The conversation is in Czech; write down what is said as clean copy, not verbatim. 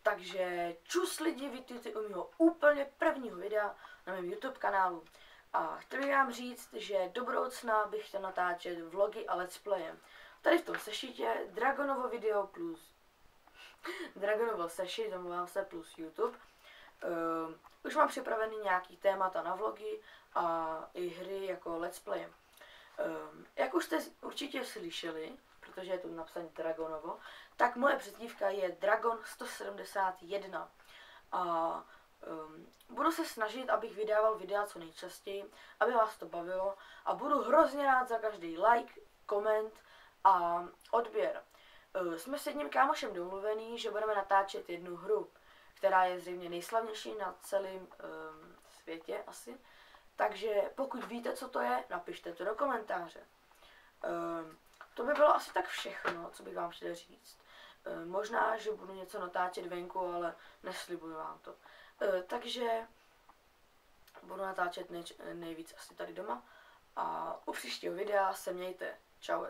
Takže čus lidi, vítejte u mého úplně prvního videa na mém YouTube kanálu. A chtěl bych vám říct, že do budoucna bych chtěl natáčet vlogy a let's playe. Tady v tom sešitě Dragonovo video plus Dragonovo sešit, domluvám se, plus YouTube. Už mám připravený nějaký témata na vlogy a i hry jako let's play. Jak už jste určitě slyšeli, protože je tu napsané Dragonovo, tak moje přezdívka je Dragon 171. A budu se snažit, abych vydával videa co nejčastěji, aby vás to bavilo, a budu hrozně rád za každý like, koment a odběr. Jsme s jedním kámošem domluvený, že budeme natáčet jednu hru, která je zřejmě nejslavnější na celém světě asi. Takže pokud víte, co to je, napište to do komentáře. To by bylo asi tak všechno, co bych vám chtěl říct. Možná, že budu něco natáčet venku, ale neslibuju vám to. Takže budu natáčet nejvíc asi tady doma. A u příštího videa se mějte. Čau.